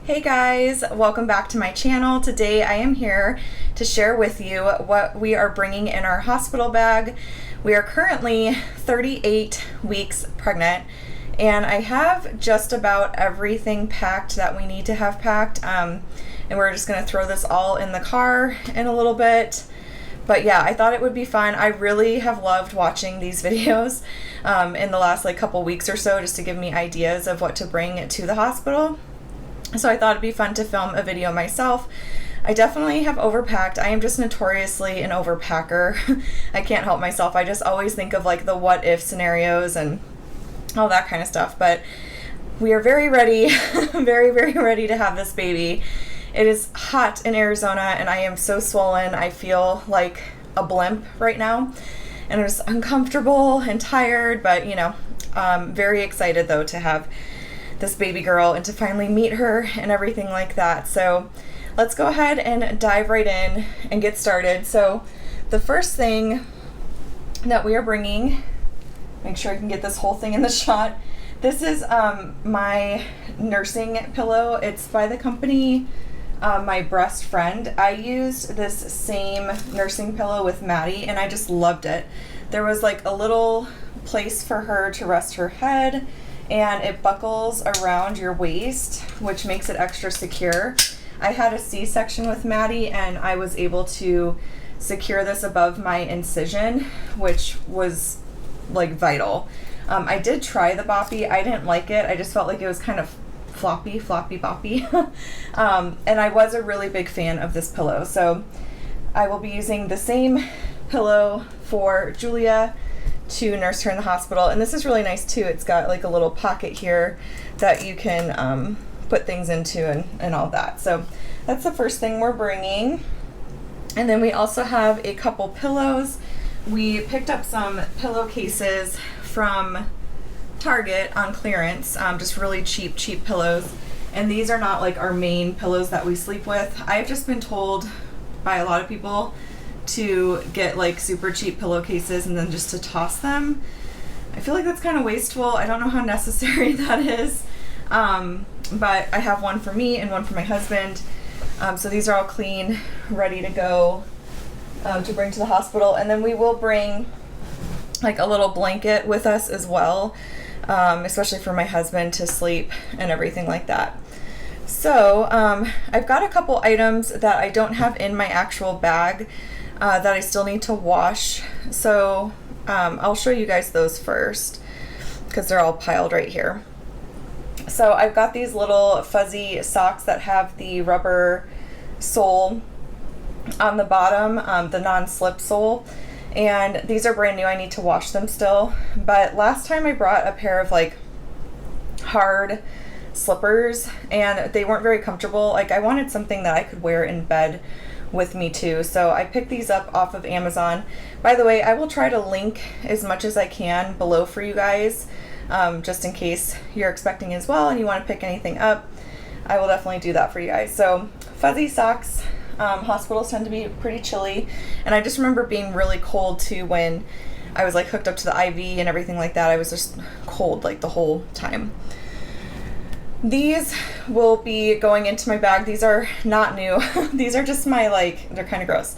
Hey guys, welcome back to my channel. Today I am here to share with you what we are bringing in our hospital bag. We are currently 38 weeks pregnant and I have just about everything packed that we need to have packed, and we're just going to throw this all in the car in a little bit. But yeah, I thought it would be fun. I really have loved watching these videos in the last couple weeks or so, just to give me ideas of what to bring to the hospital. So I thought it'd be fun to film a video myself. I definitely have overpacked. I am just notoriously an overpacker. I can't help myself. I just always think of the what if scenarios and all that kind of stuff. But we are very ready, very ready to have this baby. It is hot in Arizona and I am so swollen. I feel like a blimp right now and I'm just uncomfortable and tired, but very excited though to have this baby girl and to finally meet her and everything like that. So let's go ahead and dive right in and get started. So the first thing that we are bringing, make sure I can get this whole thing in the shot. This is my nursing pillow. It's by the company My Breast Friend. I used this same nursing pillow with Maddie and I just loved it. There was a little place for her to rest her head, and it buckles around your waist, which makes it extra secure. I had a C-section with Maddie and I was able to secure this above my incision, which was vital. I did try the boppy. I didn't like it. I just felt like it was kind of floppy boppy. And I was a really big fan of this pillow. So I will be using the same pillow for Julia to nurse her in the hospital. And this is really nice too. It's got a little pocket here that you can put things into and all that. So that's the first thing we're bringing. And then we also have a couple pillows. We picked up some pillowcases from Target on clearance, just really cheap pillows. And these are not our main pillows that we sleep with. I've just been told by a lot of people to get super cheap pillowcases and then just to toss them. I feel like that's kind of wasteful. I don't know how necessary that is. But I have one for me and one for my husband. So these are all clean, ready to go to bring to the hospital. And then we will bring a little blanket with us as well, especially for my husband to sleep and everything like that. So I've got a couple items that I don't have in my actual bag that I still need to wash. So I'll show you guys those first because they're all piled right here. So I've got these little fuzzy socks that have the rubber sole on the bottom, the non-slip sole. And these are brand new. I need to wash them still. But last time I brought a pair of hard slippers and they weren't very comfortable. I wanted something that I could wear in bed with me too. So I picked these up off of Amazon. By the way, I will try to link as much as I can below for you guys, just in case you're expecting as well and you want to pick anything up. I will definitely do that for you guys. So fuzzy socks. Hospitals tend to be pretty chilly, and I just remember being really cold too when I was hooked up to the IV and everything like that. I was just cold the whole time. These will be going into my bag. These are not new. These are just my they're kind of gross,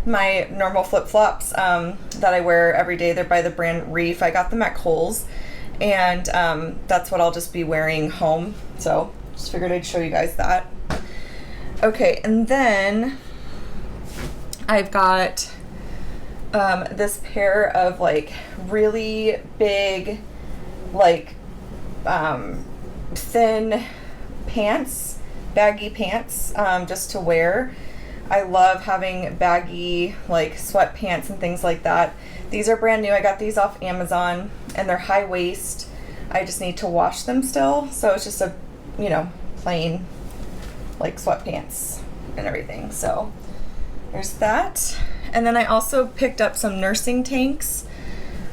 my normal flip-flops that I wear every day. They're by the brand Reef. I got them at Kohl's, and that's what I'll just be wearing home. So just figured I'd show you guys that. Okay, and then I've got this pair of really big thin pants, baggy pants, just to wear. I love having baggy sweatpants and things like that. These are brand new. I got these off Amazon and they're high waist. I just need to wash them still. So it's just a plain sweatpants and everything. So there's that. And then I also picked up some nursing tanks.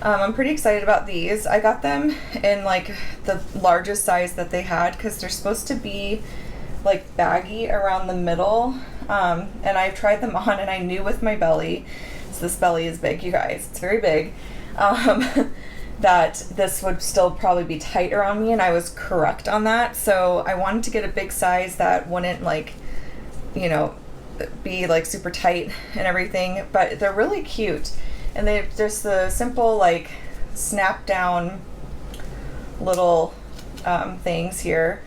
I'm pretty excited about these. I got them in the largest size that they had because they're supposed to be baggy around the middle. And I've tried them on and I knew with my belly, so this belly is big, you guys, it's very big, that this would still probably be tighter on me, and I was correct on that. So I wanted to get a big size that wouldn't like, you know, be like super tight and everything, but they're really cute. And they've just the simple like snap down little things here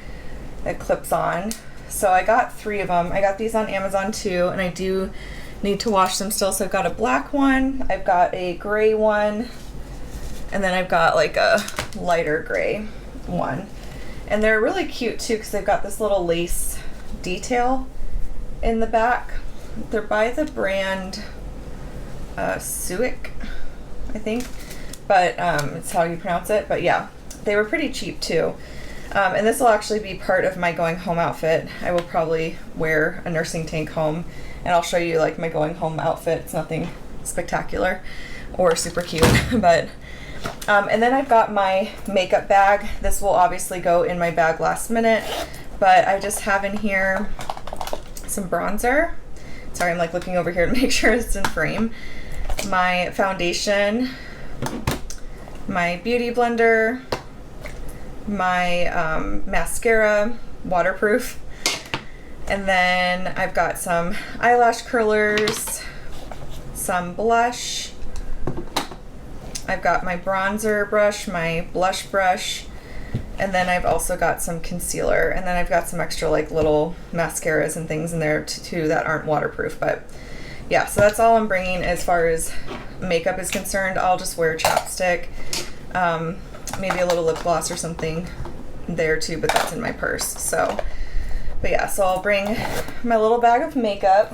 that clips on. So I got 3 of them. I got these on Amazon too, and I do need to wash them still. So I've got a black one, I've got a gray one, and then I've got like a lighter gray one. And they're really cute too because they've got this little lace detail in the back. They're by the brand Suic, I think, but it's how you pronounce it. But yeah, they were pretty cheap too. And this will actually be part of my going home outfit. I will probably wear a nursing tank home, and I'll show you like my going home outfit. It's nothing spectacular or super cute, but and then I've got my makeup bag. This will obviously go in my bag last minute, but I just have in here some bronzer. Sorry, I'm like looking over here to make sure it's in frame. My foundation, my beauty blender, my mascara, waterproof, and then I've got some eyelash curlers, some blush, I've got my bronzer brush, my blush brush, and then I've also got some concealer, and then I've got some extra like little mascaras and things in there too that aren't waterproof. But yeah, so that's all I'm bringing as far as makeup is concerned. I'll just wear chapstick, maybe a little lip gloss or something there too, but that's in my purse. So, but yeah, so I'll bring my little bag of makeup.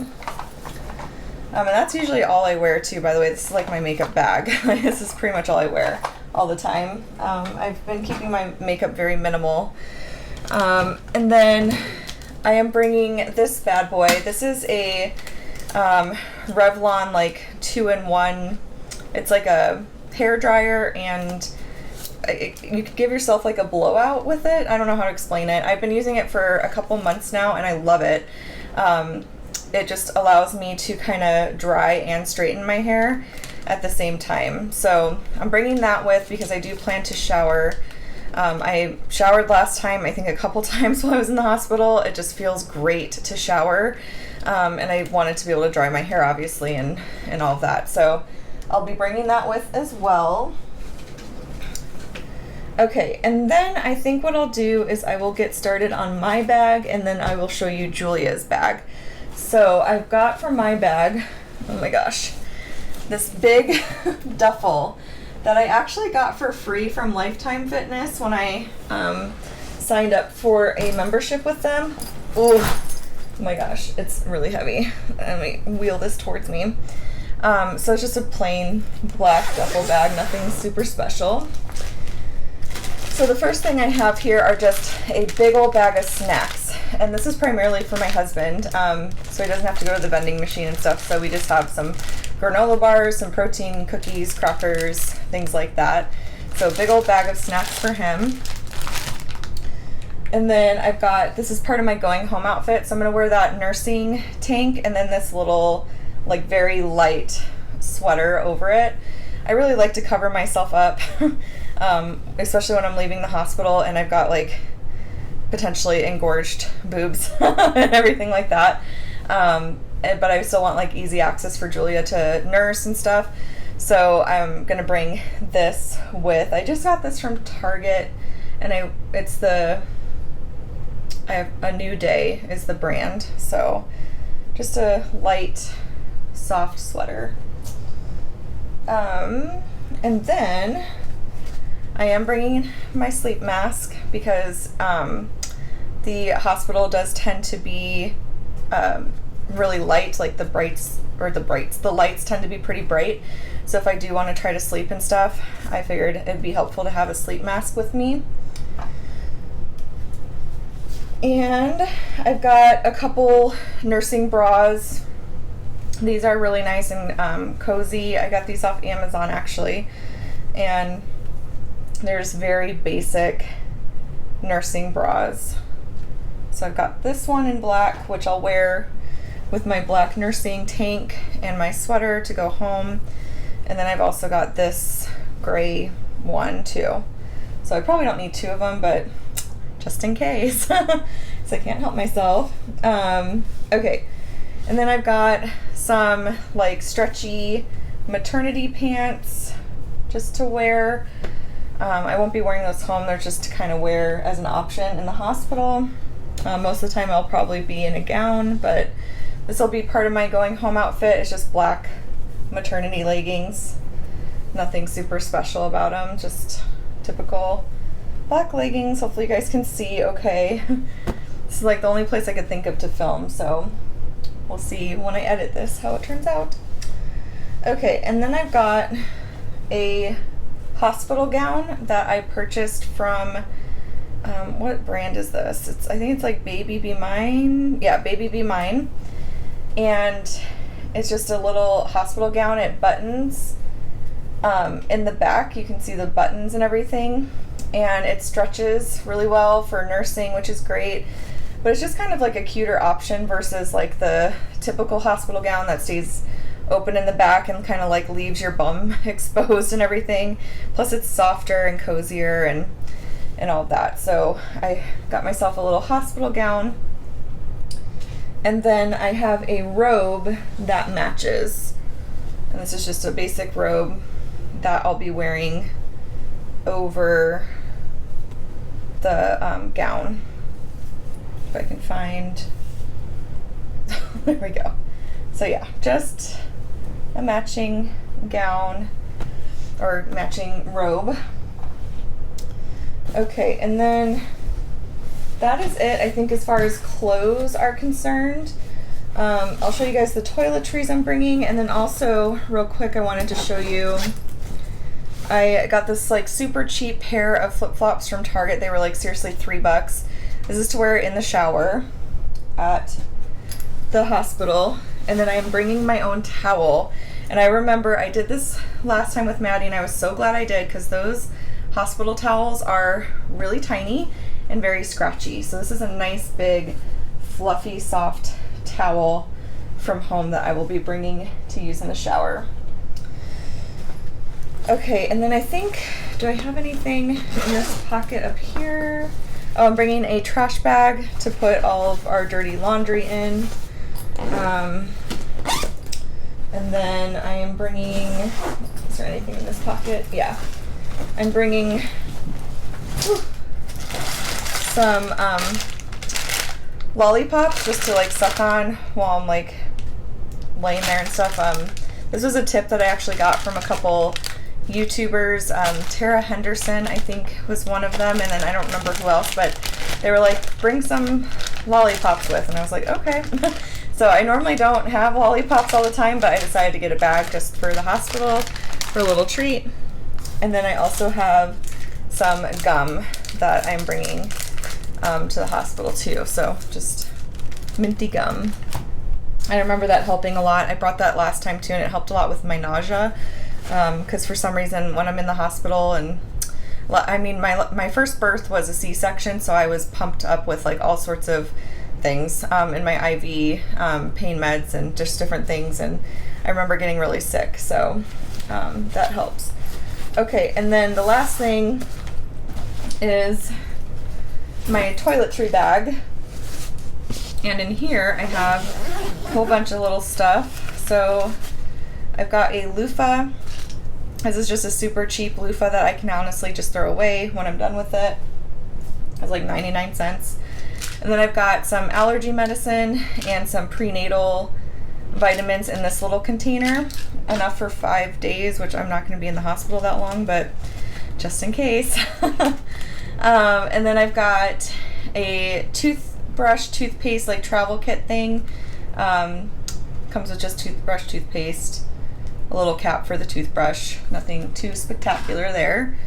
And that's usually all I wear too, by the way. This is like my makeup bag. This is pretty much all I wear all the time. I've been keeping my makeup very minimal. And then I am bringing this bad boy. This is a Revlon like 2-in-1. It's like a hair dryer, and you could give yourself like a blowout with it. I don't know how to explain it. I've been using it for a couple months now, and I love it. It just allows me to kind of dry and straighten my hair at the same time. So I'm bringing that with because I do plan to shower. I showered last time, I think a couple times while I was in the hospital. It just feels great to shower. And I wanted to be able to dry my hair, obviously, and all of that. So I'll be bringing that with as well. Okay, and then I think what I'll do is I will get started on my bag, and then I will show you Julia's bag. So I've got for my bag, oh my gosh, this big duffel that I actually got for free from Lifetime Fitness when I signed up for a membership with them. Oh my gosh, it's really heavy. Let me wheel this towards me. So it's just a plain black duffel bag, nothing super special. So the first thing I have here are just a big old bag of snacks, and this is primarily for my husband, so he doesn't have to go to the vending machine and stuff. So we just have some granola bars, some protein cookies, crackers, things like that. So a big old bag of snacks for him. And then I've got, this is part of my going home outfit, so I'm going to wear that nursing tank and then this little like very light sweater over it. I really like to cover myself up, especially when I'm leaving the hospital and I've got like potentially engorged boobs and everything like that. But I still want like easy access for Julia to nurse and stuff. So I'm gonna bring this with. I just got this from Target, and I have A New Day is the brand. So just a light, soft sweater. And then I am bringing my sleep mask because the hospital does tend to be really light, like the lights tend to be pretty bright. So if I do want to try to sleep and stuff, I figured it'd be helpful to have a sleep mask with me. And I've got a couple nursing bras. These are really nice and cozy. I got these off Amazon actually. And there's very basic nursing bras. So I've got this one in black, which I'll wear with my black nursing tank and my sweater to go home. And then I've also got this gray one too. So I probably don't need 2 of them, but just in case, so I can't help myself. Okay, and then I've got some like stretchy maternity pants just to wear. I won't be wearing those home. They're just to kind of wear as an option in the hospital. Most of the time I'll probably be in a gown, but this will be part of my going home outfit. It's just black maternity leggings. Nothing super special about them, just typical black leggings. Hopefully you guys can see okay. This is like the only place I could think of to film, so we'll see when I edit this how it turns out. Okay, and then I've got a hospital gown that I purchased from, what brand is this? I think it's like Baby Be Mine. Yeah, Baby Be Mine. And it's just a little hospital gown. It buttons in the back. You can see the buttons and everything. And it stretches really well for nursing, which is great. But it's just kind of like a cuter option versus like the typical hospital gown that stays open in the back and kind of like leaves your bum exposed and everything. Plus it's softer and cozier and all that. So I got myself a little hospital gown. And then I have a robe that matches. And this is just a basic robe that I'll be wearing over the gown. If I can find, there we go. So yeah, just a matching gown or matching robe. Okay, and then that is it, I think, as far as clothes are concerned. I'll show you guys the toiletries I'm bringing, and then also real quick I wanted to show you, I got this like super cheap pair of flip-flops from Target. They were like seriously $3. This is to wear in the shower at the hospital. And then I'm bringing my own towel. And I remember I did this last time with Maddie, and I was so glad I did, because those hospital towels are really tiny and very scratchy. So this is a nice big fluffy soft towel from home that I will be bringing to use in the shower. Okay, and then I think, do I have anything in this pocket up here? Oh, I'm bringing a trash bag to put all of our dirty laundry in. And then I am bringing, is there anything in this pocket? Yeah. I'm bringing some lollipops just to like suck on while I'm like laying there and stuff. This was a tip that I actually got from a couple YouTubers. Tara Henderson, I think, was one of them, and then I don't remember who else, but they were like, bring some lollipops with, and I was like, okay. So I normally don't have lollipops all the time, but I decided to get a bag just for the hospital for a little treat. And then I also have some gum that I'm bringing to the hospital too, so just minty gum. I remember that helping a lot. I brought that last time too, and it helped a lot with my nausea, because for some reason when I'm in the hospital, and I mean my first birth was a C-section, so I was pumped up with like all sorts of things in my IV, pain meds and just different things, and I remember getting really sick, so that helps. Okay, and then the last thing is my toiletry bag, and in here I have a whole bunch of little stuff. So I've got a loofah. This is just a super cheap loofah that I can honestly just throw away when I'm done with it. It's like 99 cents. And then I've got some allergy medicine and some prenatal vitamins in this little container, enough for 5 days, which I'm not going to be in the hospital that long, but just in case. And then I've got a toothpaste, like travel kit thing. Comes with just toothbrush, toothpaste, a little cap for the toothbrush, nothing too spectacular there.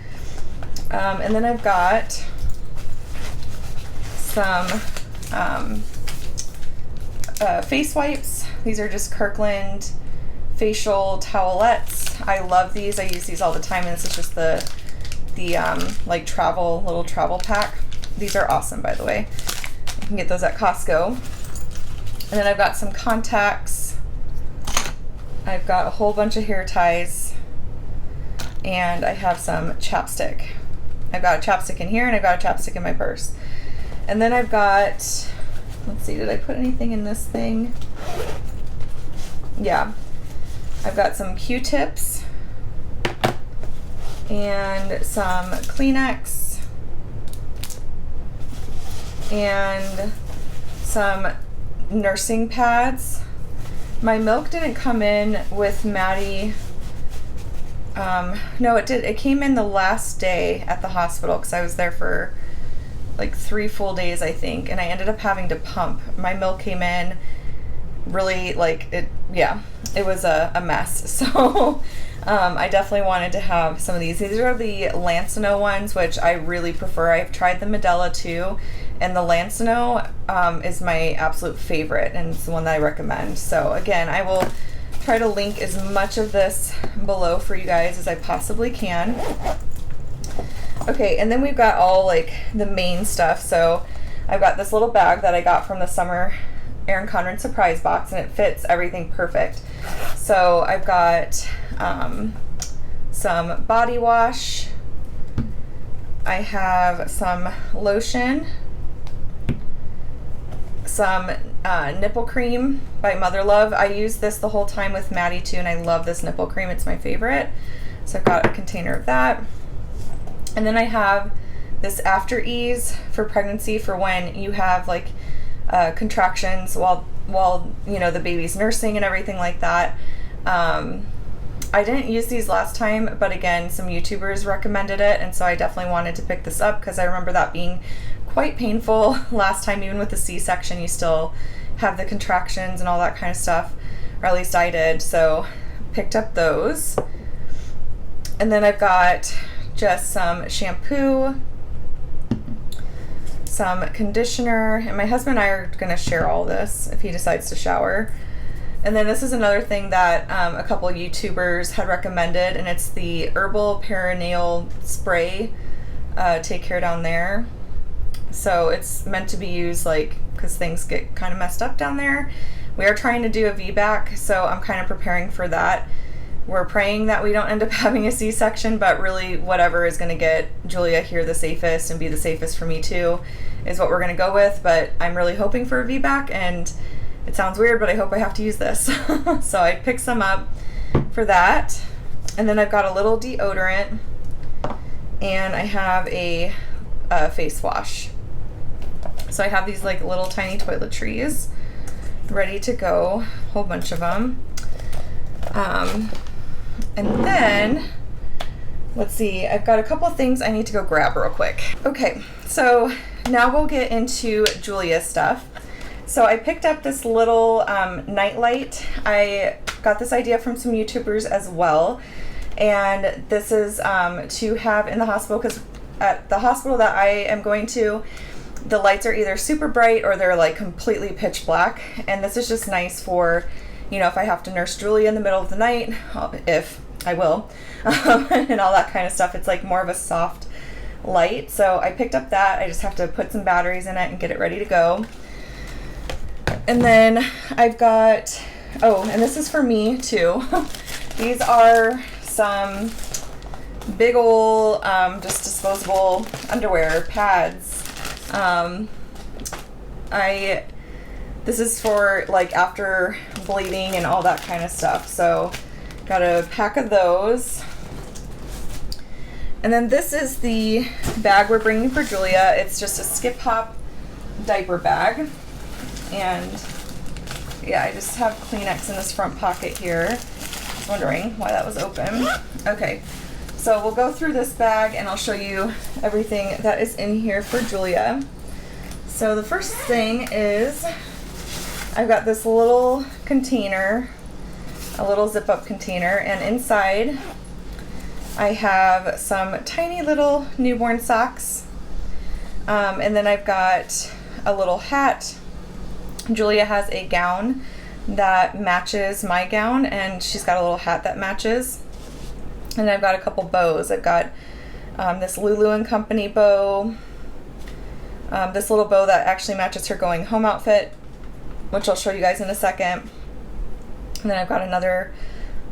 And then I've got some face wipes. These are just Kirkland facial towelettes. I love these. I use these all the time, and this is just the like little travel pack. These are awesome, by the way. You can get those at Costco. And then I've got some contacts. I've got a whole bunch of hair ties. and I have some chapstick. I've got a chapstick in here and I've got a chapstick in my purse. And then I've got, let's see, did I put anything in this thing? Yeah. I've got some Q-tips and some Kleenex and some nursing pads. My milk didn't come in with Maddie. No, it did. It came in the last day at the hospital because I was there for like 3 full days, I think, and I ended up having to pump. My milk came in really like it. Yeah, it was a mess. So I definitely wanted to have some of these. These are the Lancino ones, which I really prefer. I've tried the Medela too, and the Lancino is my absolute favorite, and it's the one that I recommend. So again, I will try to link as much of this below for you guys as I possibly can. Okay, and then we've got all like the main stuff. So I've got this little bag that I got from the summer ERIN CONDREN surprise box, and it fits everything perfect. So I've got some body wash. I have some lotion, some nipple cream by Mother Love. I use this the whole time with Maddie too, and I love this nipple cream. It's my favorite. So I've got a container of that. And then I have this After Ease for pregnancy, for when you have like contractions while you know the baby's nursing and everything like that. I didn't use these last time, but again, some YouTubers recommended it, and so I definitely wanted to pick this up because I remember that being quite painful last time. Even with the C-section, you still have the contractions and all that kind of stuff, or at least I did. So picked up those. And then I've got just some shampoo, some conditioner, and my husband and I are going to share all this if he decides to shower. And then this is another thing that a couple YouTubers had recommended, and it's the herbal perineal spray. Take care down there. So it's meant to be used like because things get kind of messed up down there. We are trying to do a VBAC, so I'm kind of preparing for that. We're praying that we don't end up having a C-section, but really whatever is going to get Julia here the safest and be the safest for me too is what we're going to go with. But I'm really hoping for a VBAC, and it sounds weird, but I hope I have to use this. So I picked some up for that. And then I've got a little deodorant, and I have a face wash. So I have these like little tiny toiletries ready to go, a whole bunch of them. And then, let's see, I've got a couple of things I need to go grab real quick. Okay, so now we'll get into Julia's stuff. So I picked up this little nightlight. I got this idea from some YouTubers as well. And this is to have in the hospital, because at the hospital that I am going to, the lights are either super bright or they're like completely pitch black. And this is just nice for, you know, if I have to nurse Julia in the middle of the night, if I will, and all that kind of stuff. It's like more of a soft light. So I picked up that. I just have to put some batteries in it and get it ready to go. And then I've got, oh, and this is for me too. These are some big ol' just disposable underwear pads. This is for like after bleeding and all that kind of stuff. So got a pack of those. And then this is the bag we're bringing for Julia. It's just a skip hop diaper bag. And yeah, I just have Kleenex in this front pocket here. I was wondering why that was open. Okay, so we'll go through this bag and I'll show you everything that is in here for Julia. So the first thing is I've got this little container, a little zip-up container, and inside I have some tiny little newborn socks, and then I've got a little hat. Julia has a gown that matches my gown, and she's got a little hat that matches. And I've got a couple bows. I've got this Lulu & Company bow, this little bow that actually matches her going home outfit, which I'll show you guys in a second. And then I've got another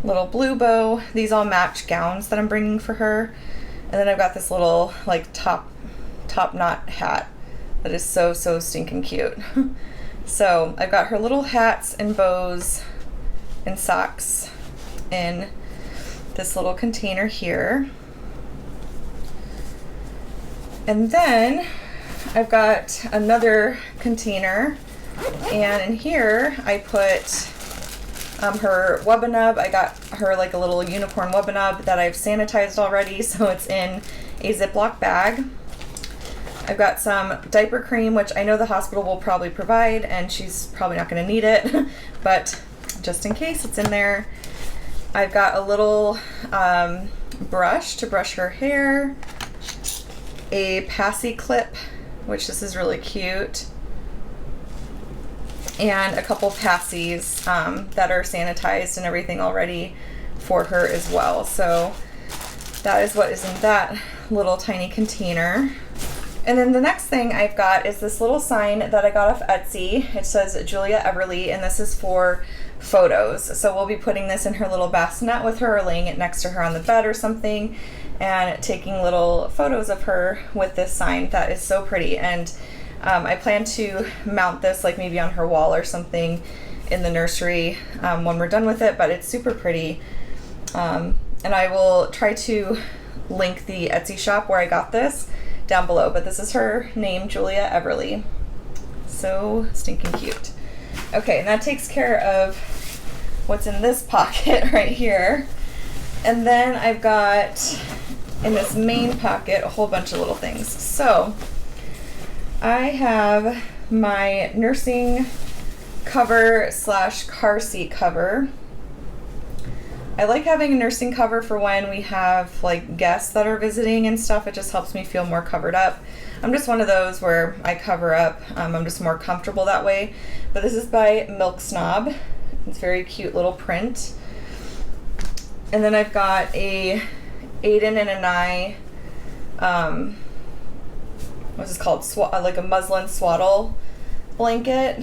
little blue bow. These all match gowns that I'm bringing for her. And then I've got this little like top knot hat that is so stinking cute. So I've got her little hats and bows and socks in this little container here. And then I've got another container, and in here I put her Wubbanub. I got her like a little unicorn Wubbanub that I've sanitized already, so it's in a Ziploc bag. I've got some diaper cream, which I know the hospital will probably provide, and she's probably not going to need it, but just in case, it's in there. I've got a little brush to brush her hair, a passy clip, which this is really cute, and a couple passies that are sanitized and everything already for her as well. So that is what is in that little tiny container. And then the next thing I've got is this little sign that I got off Etsy. It says Julia Everly, and this is for photos. So we'll be putting this in her little bassinet with her, or laying it next to her on the bed or something, and taking little photos of her with this sign that is so pretty. And I plan to mount this like maybe on her wall or something in the nursery when we're done with it, but it's super pretty. And I will try to link the Etsy shop where I got this down below, but this is her name, Julia Everly. So stinking cute. Okay, and that takes care of what's in this pocket right here. And then I've got in this main pocket a whole bunch of little things. So I have my nursing cover / car seat cover. I like having a nursing cover for when we have like guests that are visiting and stuff. It just helps me feel more covered up. I'm just one of those where I cover up. I'm just more comfortable that way. But this is by Milk Snob. It's a very cute little print. And then I've got a Aiden and I, what's this called? Like a muslin swaddle blanket.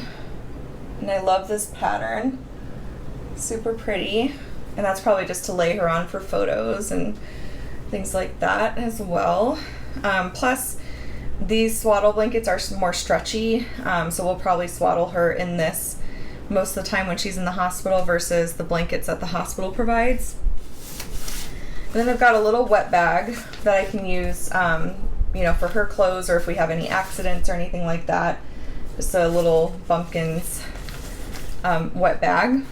And I love this pattern. Super pretty. And that's probably just to lay her on for photos and things like that as well. Plus, these swaddle blankets are more stretchy, so we'll probably swaddle her in this most of the time when she's in the hospital versus the blankets that the hospital provides. And then I've got a little wet bag that I can use, you know, for her clothes, or if we have any accidents or anything like that. Just a little Bumpkins wet bag.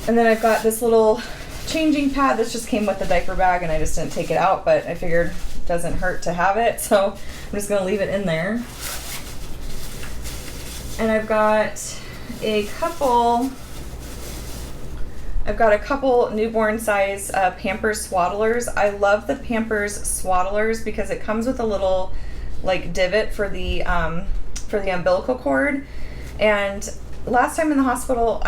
And then I've got this little changing pad that just came with the diaper bag, and I just didn't take it out, but I figured it doesn't hurt to have it, so I'm just going to leave it in there. And I've got a couple newborn size Pampers swaddlers. I love the Pampers swaddlers because it comes with a little like divot for the umbilical cord. And last time in the hospital,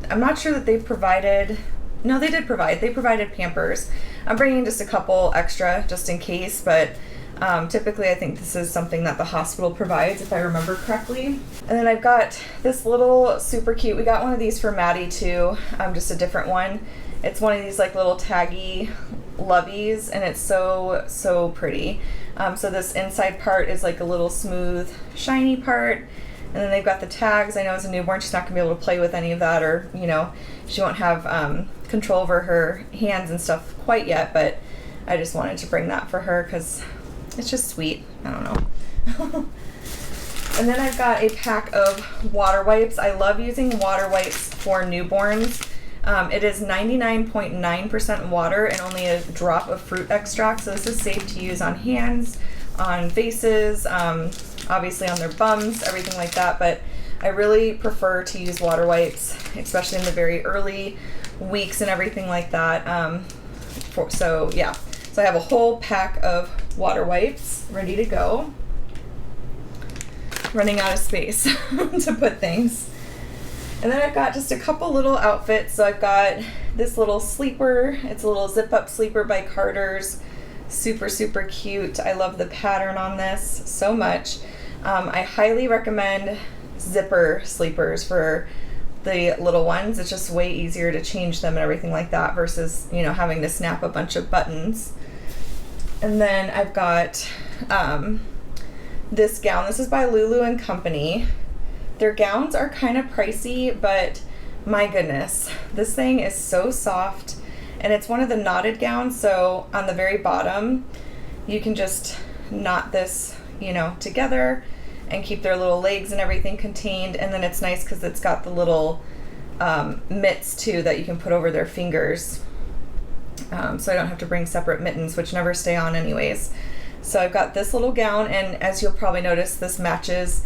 I'm not sure that they provided. No, they did provide. They provided Pampers. I'm bringing just a couple extra just in case, but typically I think this is something that the hospital provides, if I remember correctly. And then I've got this little super cute, we got one of these for Maddie too, just a different one. It's one of these like little taggy loveys, and it's so pretty. So this inside part is like a little smooth, shiny part. And then they've got the tags. I know as a newborn, she's not going to be able to play with any of that, or, you know, she won't have control over her hands and stuff quite yet, but I just wanted to bring that for her because it's just sweet. I don't know. And then I've got a pack of water wipes. I love using water wipes for newborns. It is 99.9% water and only a drop of fruit extract, so this is safe to use on hands, on faces, obviously on their bums, everything like that, but I really prefer to use water wipes, especially in the very early weeks and everything like that. So I have a whole pack of water wipes ready to go. Running out of space to put things. And then I've got just a couple little outfits. So I've got this little sleeper. It's a little zip-up sleeper by Carter's. Super cute. I love the pattern on this so much. I highly recommend zipper sleepers for the little ones. It's just way easier to change them and everything like that versus, you know, having to snap a bunch of buttons. And then I've got this gown. This is by Lulu & Company. Their gowns are kind of pricey, but my goodness, this thing is so soft. And it's one of the knotted gowns, so on the very bottom, you can just knot this, you know, together and keep their little legs and everything contained. And then it's nice because it's got the little mitts too that you can put over their fingers. So I don't have to bring separate mittens, which never stay on anyways. So I've got this little gown, and as you'll probably notice, this matches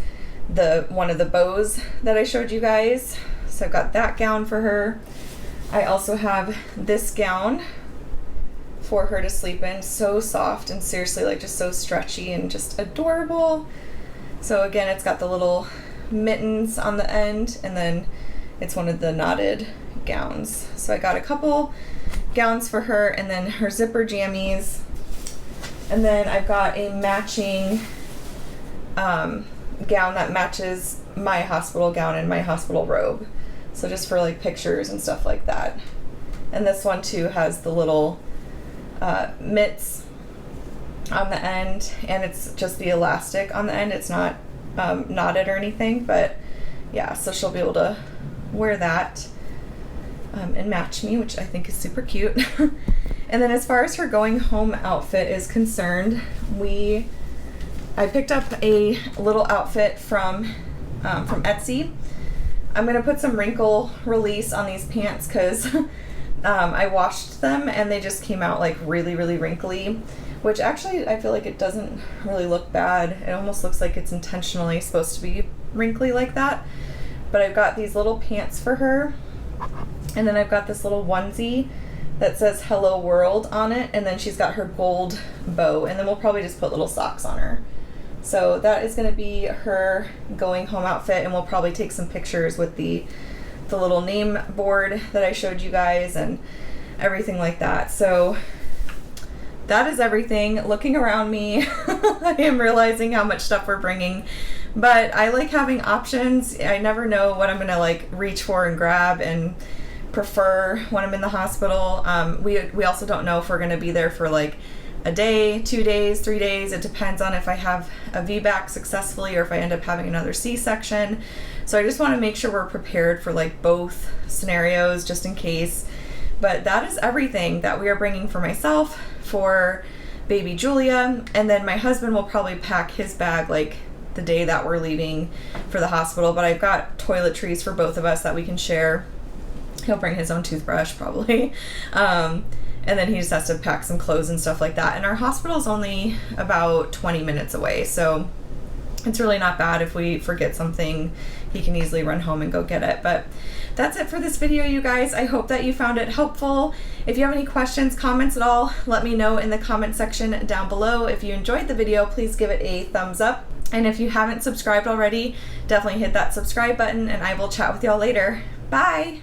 one of the bows that I showed you guys. So I've got that gown for her. I also have this gown for her to sleep in. So soft and seriously like just so stretchy and just adorable. So again, it's got the little mittens on the end, and then it's one of the knotted gowns. So I got a couple gowns for her, and then her zipper jammies. And then I've got a matching gown that matches my hospital gown and my hospital robe. So just for like pictures and stuff like that. And this one too has the little mitts on the end, and it's just the elastic on the end. It's not knotted or anything, but yeah, so she'll be able to wear that and match me, which I think is super cute. And then as far as her going home outfit is concerned, I picked up a little outfit from Etsy. I'm gonna put some wrinkle release on these pants because I washed them and they just came out like really, really wrinkly, which actually I feel like it doesn't really look bad. It almost looks like it's intentionally supposed to be wrinkly like that. But I've got these little pants for her, and then I've got this little onesie that says Hello World on it, and then she's got her gold bow, and then we'll probably just put little socks on her. So that is going to be her going home outfit, and we'll probably take some pictures with the little name board that I showed you guys and everything like that. So that is everything. Looking around me, I am realizing how much stuff we're bringing, but I like having options. I never know what I'm going to like reach for and grab and prefer when I'm in the hospital. We also don't know if we're going to be there for like a day, 2 days, 3 days. It depends on if I have a VBAC successfully or if I end up having another C-section. So I just want to make sure we're prepared for like both scenarios just in case. But that is everything that we are bringing for myself, for baby Julia, and then my husband will probably pack his bag like the day that we're leaving for the hospital. But I've got toiletries for both of us that we can share. He'll bring his own toothbrush probably. And then he just has to pack some clothes and stuff like that. And our hospital is only about 20 minutes away, so it's really not bad. If we forget something, he can easily run home and go get it. But that's it for this video, you guys. I hope that you found it helpful. If you have any questions, comments at all, let me know in the comment section down below. If you enjoyed the video, please give it a thumbs up. And if you haven't subscribed already, definitely hit that subscribe button, and I will chat with y'all later. Bye!